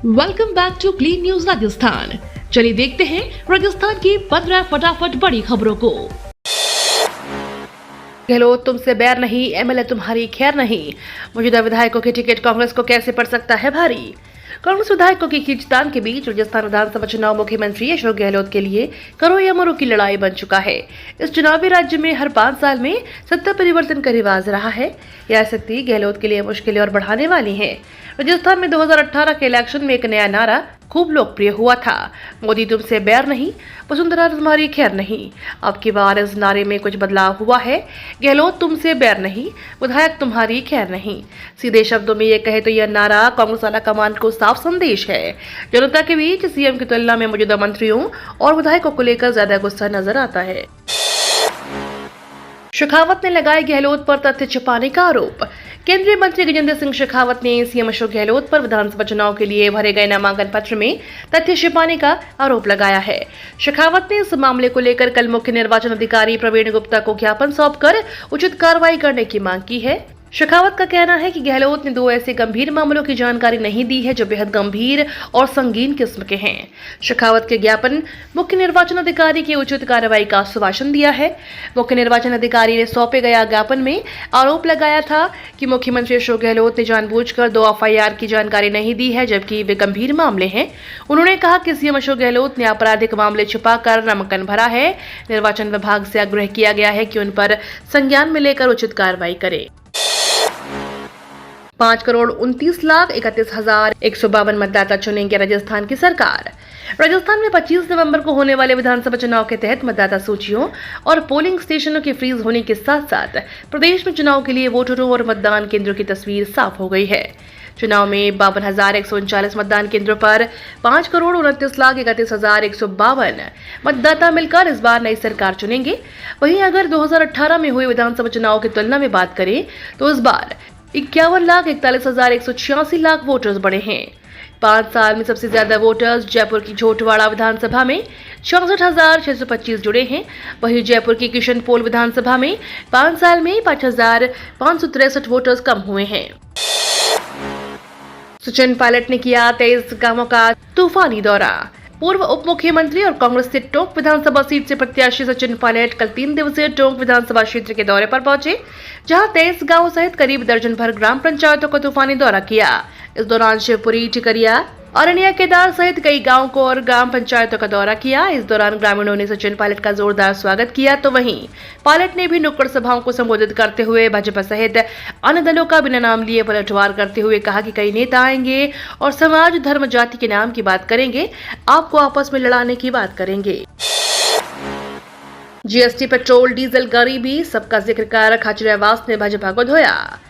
Welcome back to clean news Rajasthan. चलिए देखते हैं राजस्थान की 15 फटाफट बड़ी खबरों को। गहलोत तुमसे बैर नहीं, एमएलए तुम्हारी खैर नहीं। मौजूदा विधायकों की टिकट कांग्रेस को कैसे पड़ सकता है भारी। कांग्रेस विधायकों की खींचतान के बीच राजस्थान विधानसभा चुनाव मुख्यमंत्री अशोक गहलोत के लिए करो या मरो की लड़ाई बन चुका है। इस चुनावी राज्य में हर 5 साल में सत्ता परिवर्तन का रिवाज रहा है। यह स्थिति गहलोत के लिए मुश्किलें और बढ़ाने वाली है। राजस्थान में 2018 के इलेक्शन में एक नया नारा खूब लोकप्रिय हुआ था, मोदी तुमसे बैर नहीं, वसुंधरा तुम्हारी खैर नहीं। अब की बार इस नारे में कुछ बदलाव हुआ है। गहलोत तुमसे बैर नहीं, विधायक तुम्हारी खैर नहीं। सीधे शब्दों में ये कहे तो यह नारा कांग्रेस आला कमान को साफ संदेश है। जनता के बीच सीएम की तुलना में मौजूदा मंत्रियों और विधायकों को लेकर ज्यादा गुस्सा नजर आता है। शेखावत ने लगाए गहलोत पर तथ्य छिपाने का आरोप। केंद्रीय मंत्री गजेंद्र सिंह शेखावत ने सीएम अशोक गहलोत पर विधानसभा चुनाव के लिए भरे गए नामांकन पत्र में तथ्य छिपाने का आरोप लगाया है। शेखावत ने इस मामले को लेकर कल मुख्य निर्वाचन अधिकारी प्रवीण गुप्ता को ज्ञापन सौंपकर उचित कार्रवाई करने की मांग की है। शेखावत का कहना है कि गहलोत ने 2 ऐसे गंभीर मामलों की जानकारी नहीं दी है जो बेहद गंभीर और संगीन किस्म के हैं। शेखावत के ज्ञापन मुख्य निर्वाचन अधिकारी की उचित कार्रवाई का आश्वासन दिया है। मुख्य निर्वाचन अधिकारी ने सौंपे गया ज्ञापन में आरोप लगाया था कि मुख्यमंत्री अशोक गहलोत ने जानबूझकर 2 एफआईआर की जानकारी नहीं दी है, जबकि वे गंभीर मामले हैं। उन्होंने कहा कि सीएम अशोक गहलोत ने आपराधिक मामले छिपाकर नामांकन भरा है। निर्वाचन विभाग से आग्रह किया गया है कि उन पर संज्ञान में लेकर उचित कार्रवाई करे। 5,29,31,152 मतदाता चुनेंगे राजस्थान की सरकार। राजस्थान में 25 नवंबर को होने वाले विधानसभा चुनाव के तहत मतदाता सूचियों और पोलिंग स्टेशनों के फ्रीज होने के साथ साथ प्रदेश में चुनाव के लिए वोटरों और मतदान केंद्रों की तस्वीर साफ हो गई है। चुनाव में 52,139 मतदान केंद्रों पर 5,29,31,152 मतदाता मिलकर इस बार नई सरकार चुनेंगे। वहीं अगर 2018 में हुए विधानसभा चुनाव की तुलना में बात करें तो इस बार 51,41,186 लाख वोटर्स बढ़े हैं। 5 साल में सबसे ज्यादा वोटर्स जयपुर की झोटवाड़ा विधानसभा में 64,625 जुड़े हैं। वहीं जयपुर की किशनपोल विधानसभा में 5 साल में 5,563 वोटर्स कम हुए हैं। सचिन पायलट ने किया 23 गांवों का तूफानी दौरा। पूर्व उप मुख्यमंत्री और कांग्रेस से टोंक विधानसभा सीट से प्रत्याशी सचिन पायलट कल 3 दिवसीय टोंक विधानसभा क्षेत्र के दौरे पर पहुंचे, जहां 23 गांवों सहित करीब दर्जन भर ग्राम पंचायतों का तूफानी दौरा किया। इस दौरान शिवपुरी, टिकरिया, अरनिया, केदार सहित कई गांवों को और ग्राम पंचायतों का दौरा किया। इस दौरान ग्रामीणों ने सचिन पायलट का जोरदार स्वागत किया, तो वहीं पायलट ने भी नुक्कड़ सभाओं को संबोधित करते हुए भाजपा सहित अन्य दलों का बिना नाम लिए पलटवार करते हुए कहा कि कई नेता आएंगे और समाज, धर्म, जाति के नाम की बात करेंगे, आपको आपस में लड़ाने की बात करेंगे। जीएसटी, पेट्रोल, डीजल, गरीबी सबका जिक्र कर खाचरियावास ने भाजपा को धोया।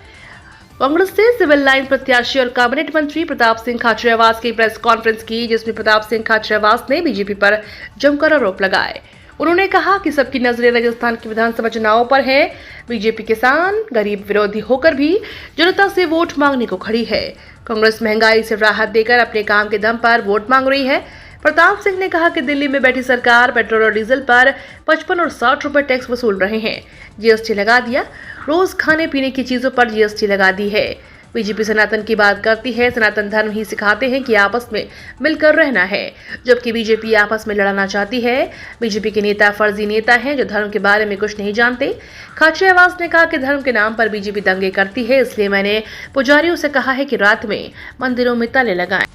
कांग्रेस से सिविल लाइन प्रत्याशी और कैबिनेट मंत्री प्रताप सिंह खाचरियावास की प्रेस कॉन्फ्रेंस की, जिसमें प्रताप सिंह खाचरियावास ने बीजेपी पर जमकर आरोप लगाए। उन्होंने कहा कि सबकी नजरें राजस्थान के विधानसभा चुनावों पर है। बीजेपी किसान, गरीब विरोधी होकर भी जनता से वोट मांगने को खड़ी है। कांग्रेस महंगाई से राहत देकर अपने काम के दम पर वोट मांग रही है। प्रताप सिंह ने कहा कि दिल्ली में बैठी सरकार पेट्रोल और डीजल पर 55 और 60 रुपए टैक्स वसूल रहे हैं। जीएसटी लगा दिया, रोज खाने पीने की चीजों पर जीएसटी लगा दी है। बीजेपी सनातन की बात करती है, सनातन धर्म ही सिखाते हैं कि आपस में मिलकर रहना है, जबकि बीजेपी आपस में लड़ाना चाहती है। बीजेपी के नेता फर्जी नेता हैं जो धर्म के बारे में कुछ नहीं जानते। खाचरियावास ने कहा कि धर्म के नाम पर बीजेपी दंगे करती है, इसलिए मैंने पुजारियों से कहा है कि रात में मंदिरों में ताले लगाएं।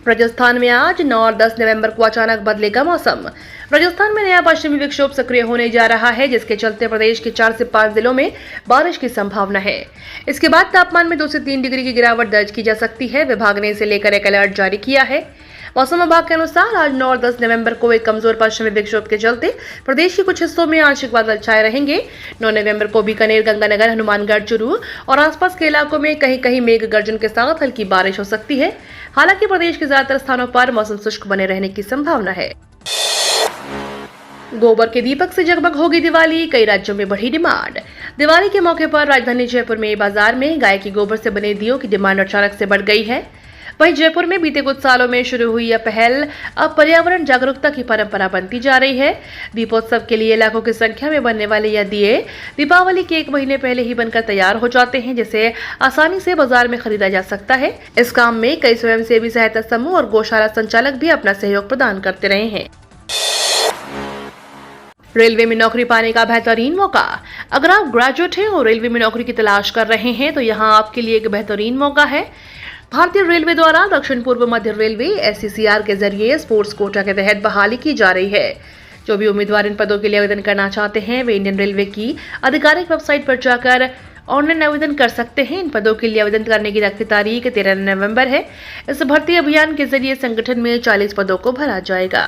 राजस्थान में आज 9 और 10 नवंबर को अचानक बदलेगा मौसम। राजस्थान में नया पश्चिमी विक्षोभ सक्रिय होने जा रहा है, जिसके चलते प्रदेश के 4 से 5 जिलों में बारिश की संभावना है। इसके बाद तापमान में 2 से 3 डिग्री की गिरावट दर्ज की जा सकती है। विभाग ने इसे लेकर एक अलर्ट जारी किया है। मौसम विभाग के अनुसार आज 9 और 10 नवंबर को एक कमजोर पश्चिमी विक्षोभ के चलते प्रदेश के कुछ हिस्सों में आंशिक बादल छाए रहेंगे। 9 नवंबर को बीकानेर, गंगानगर, हनुमानगढ़, चूरू और आसपास के इलाकों में कहीं कहीं मेघ गर्जन के साथ हल्की बारिश हो सकती है। हालांकि प्रदेश के ज्यादातर स्थानों पर मौसम शुष्क बने रहने की संभावना है। गोबर के दीपक से जगमग होगी दिवाली, कई राज्यों में बढ़ी डिमांड। दिवाली के मौके पर राजधानी जयपुर में बाजार में गाय के गोबर से बने दियों की डिमांड अचानक से बढ़ गई है। वहीं जयपुर में बीते कुछ सालों में शुरू हुई यह पहल अब पर्यावरण जागरूकता की परंपरा बनती जा रही है। दीपोत्सव के लिए लाखों की संख्या में बनने वाले यह दिए दीपावली के 1 महीने पहले ही बनकर तैयार हो जाते हैं, जिसे आसानी से बाजार में खरीदा जा सकता है। इस काम में कई स्वयंसेवी सहायता समूह और गौशाला संचालक भी अपना सहयोग प्रदान करते रहे हैं। रेलवे में नौकरी पाने का बेहतरीन मौका। अगर आप ग्रेजुएट हैं और रेलवे में नौकरी की तलाश कर रहे हैं तो यहाँ आपके लिए एक बेहतरीन मौका है। भारतीय रेलवे द्वारा दक्षिण पूर्व मध्य रेलवे SCCR के जरिए स्पोर्ट्स कोटा के तहत बहाली की जा रही है। जो भी उम्मीदवार इन पदों के लिए आवेदन करना चाहते हैं वे इंडियन रेलवे की आधिकारिक वेबसाइट पर जाकर ऑनलाइन आवेदन कर सकते हैं। इन पदों के लिए आवेदन करने की आखिरी तारीख 13 नवंबर है। इस भर्ती अभियान के जरिए संगठन में 40 पदों को भरा जाएगा।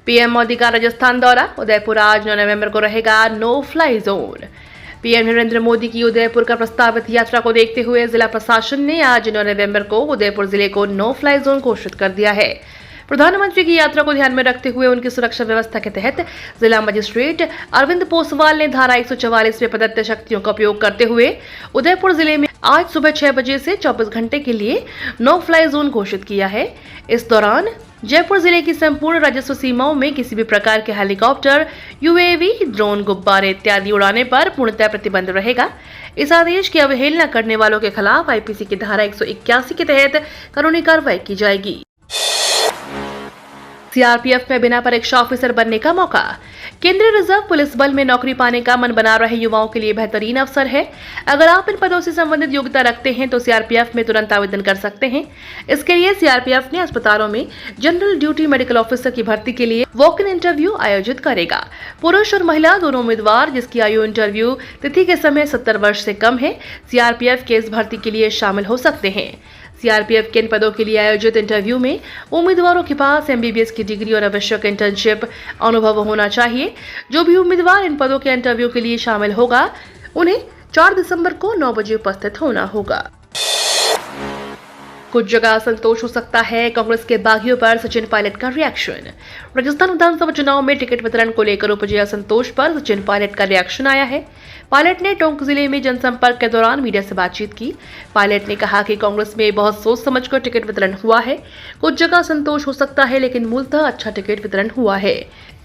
पीएम मोदी का राजस्थान दौरा। उदयपुर आज 9 नवंबर को रहेगा no fly zone. PM Narendra Modi की उदयपुर का प्रस्तावित यात्रा को देखते हुए जिला प्रशासन ने आज 9 नवंबर को उदयपुर जिले को नो फ्लाई जोन घोषित कर दिया है। प्रधानमंत्री की यात्रा को ध्यान में रखते हुए उनकी सुरक्षा व्यवस्था के तहत जिला मजिस्ट्रेट अरविंद पोसवाल ने धारा 144 में प्रदत्त शक्तियों का उपयोग करते हुए उदयपुर जिले में आज सुबह 6 बजे से 24 घंटे के लिए नो फ्लाई जोन घोषित किया है। इस दौरान जयपुर जिले की संपूर्ण राजस्व सीमाओं में किसी भी प्रकार के हेलीकॉप्टर, UAV, ड्रोन, गुब्बारे इत्यादि उड़ाने पर पूर्णतः प्रतिबंध रहेगा। इस आदेश की अवहेलना करने वालों के खिलाफ IPC की धारा 181 के तहत कानूनी कार्रवाई की जाएगी। CRPF में बिना परीक्षा ऑफिसर बनने का मौका। केंद्रीय रिजर्व पुलिस बल में नौकरी पाने का मन बना रहे युवाओं के लिए बेहतरीन अवसर है। अगर आप इन पदों से संबंधित योग्यता रखते हैं तो CRPF में तुरंत आवेदन कर सकते हैं। इसके लिए CRPF ने अस्पतालों में जनरल ड्यूटी मेडिकल ऑफिसर की भर्ती के लिए वॉक इन इंटरव्यू आयोजित करेगा। पुरुष और महिला दोनों उम्मीदवार जिसकी आयु इंटरव्यू तिथि के समय 70 वर्ष से कम है CRPF के इस भर्ती के लिए शामिल हो सकते हैं। CRPF के इन पदों के लिए आयोजित इंटरव्यू में उम्मीदवारों के पास MBBS की डिग्री और आवश्यक इंटर्नशिप अनुभव होना चाहिए। जो भी उम्मीदवार इन पदों के इंटरव्यू के लिए शामिल होगा उन्हें 4 दिसंबर को 9 बजे उपस्थित होना होगा। कुछ जगह असंतोष हो सकता है। कांग्रेस के बागियों पर सचिन पायलट का रिएक्शन। राजस्थान विधानसभा चुनाव में टिकट वितरण को लेकर उपजे असंतोष पर सचिन पायलट का रिएक्शन आया है। पायलट ने टोंक जिले में जनसंपर्क के दौरान मीडिया से बातचीत की। पायलट ने कहा कि कांग्रेस में बहुत सोच समझकर टिकट वितरण हुआ है। कुछ जगह असंतोष हो सकता है लेकिन मूलतः अच्छा टिकट वितरण हुआ है।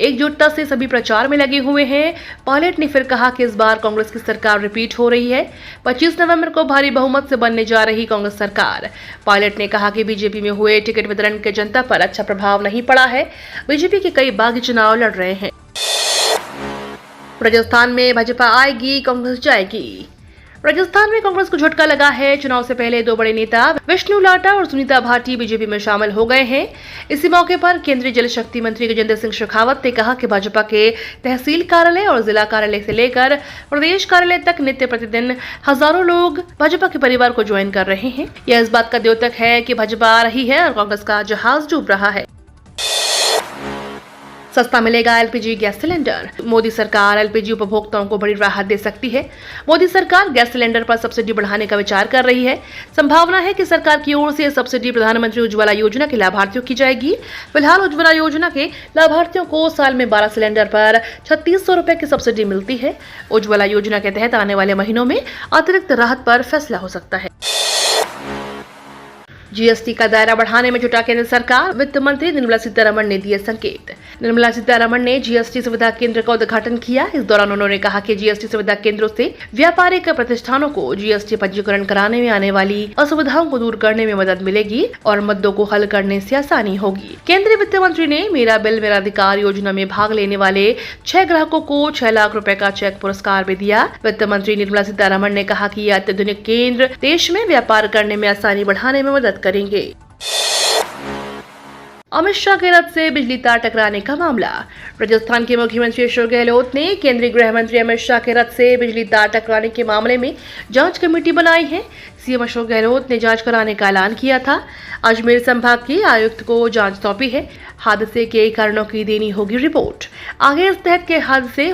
एकजुटता से सभी प्रचार में लगे हुए हैं। पायलट ने फिर कहा कि इस बार कांग्रेस की सरकार रिपीट हो रही है। 25 नवंबर को भारी बहुमत से बनने जा रही कांग्रेस सरकार। पायलट ने कहा कि बीजेपी में हुए टिकट वितरण के जनता पर अच्छा प्रभाव नहीं पड़ा है। बीजेपी के कई बागी चुनाव लड़ रहे हैं। राजस्थान में भाजपा आएगी, कांग्रेस जाएगी। राजस्थान में कांग्रेस को झटका लगा है। चुनाव से पहले 2 बड़े नेता विष्णु लाटा और सुनीता भाटी बीजेपी में शामिल हो गए हैं। इसी मौके पर केंद्रीय जल शक्ति मंत्री गजेंद्र सिंह शेखावत ने कहा कि भाजपा के तहसील कार्यालय और जिला कार्यालय से लेकर प्रदेश कार्यालय तक नित्य प्रतिदिन हजारों लोग भाजपा के परिवार को ज्वाइन कर रहे हैं। यह इस बात का द्योतक है कि भाजपा आ रही है और कांग्रेस का जहाज डूब रहा है। सस्ता मिलेगा LPG गैस सिलेंडर। मोदी सरकार LPG उपभोक्ताओं को बड़ी राहत दे सकती है। मोदी सरकार गैस सिलेंडर पर सब्सिडी बढ़ाने का विचार कर रही है। संभावना है कि सरकार की ओर से सब्सिडी प्रधानमंत्री उज्ज्वला योजना के लाभार्थियों की जाएगी। फिलहाल उज्ज्वला योजना के लाभार्थियों को साल में 12 सिलेंडर पर 3600 रुपए की सब्सिडी मिलती है। उज्ज्वला योजना के तहत आने वाले महीनों में अतिरिक्त राहत पर फैसला हो सकता है। GST का दायरा बढ़ाने में जुटा केंद्र सरकार। वित्त मंत्री निर्मला सीतारमण ने दिए संकेत। निर्मला सीतारमण ने GST सुविधा केंद्र का उद्घाटन किया। इस दौरान उन्होंने कहा कि GST सुविधा केंद्रों से व्यापारिक प्रतिष्ठानों को GST पंजीकरण कराने में आने वाली असुविधाओं को दूर करने में मदद मिलेगी और मुद्दों को हल करने से आसानी होगी। केंद्रीय वित्त मंत्री ने मेरा बिल मेरा अधिकार योजना में भाग लेने वाले 6 ग्राहकों को 6 लाख रुपए का चेक पुरस्कार भी दिया। वित्त मंत्री निर्मला सीतारमण ने कहा कि यह अत्याधुनिक केंद्र देश में व्यापार करने में आसानी बढ़ाने में मदद करेंगे। अमित शाह के रथ से बिजली तार टकराने का मामला। राजस्थान के मुख्यमंत्री अशोक गहलोत ने केंद्रीय गृह मंत्री अमित शाह के रथ से बिजली तार टकराने के मामले में जांच कमेटी बनाई है। सीएम अशोक गहलोत ने जांच कराने का ऐलान किया था। अजमेर संभाग के आयुक्त को जांच सौंपी है। हादसे के कारणों की देनी होगी रिपोर्ट। आगे इस तहत के हादसे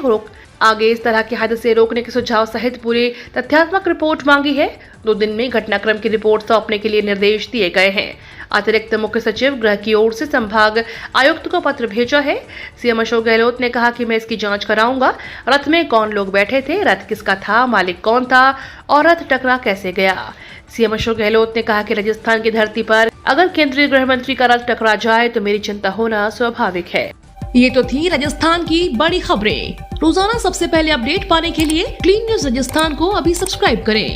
आगे इस तरह के हादसे रोकने के सुझाव सहित पूरी तथ्यात्मक रिपोर्ट मांगी है। 2 दिन में घटनाक्रम की रिपोर्ट सौंपने के लिए निर्देश दिए गए हैं। अतिरिक्त मुख्य सचिव गृह की ओर से संभाग आयुक्त को पत्र भेजा है। सीएम अशोक गहलोत ने कहा कि मैं इसकी जांच कराऊंगा। रथ में कौन लोग बैठे थे, रथ किसका था, मालिक कौन था और रथ टकरा कैसे गया। सीएम अशोक गहलोत ने कहा कि राजस्थान की धरती पर अगर केंद्रीय गृह मंत्री का रथ टकरा जाए तो मेरी चिंता होना स्वाभाविक है। ये तो थी राजस्थान की बड़ी खबरें। रोजाना सबसे पहले अपडेट पाने के लिए क्लीन न्यूज राजस्थान को अभी सब्सक्राइब करें।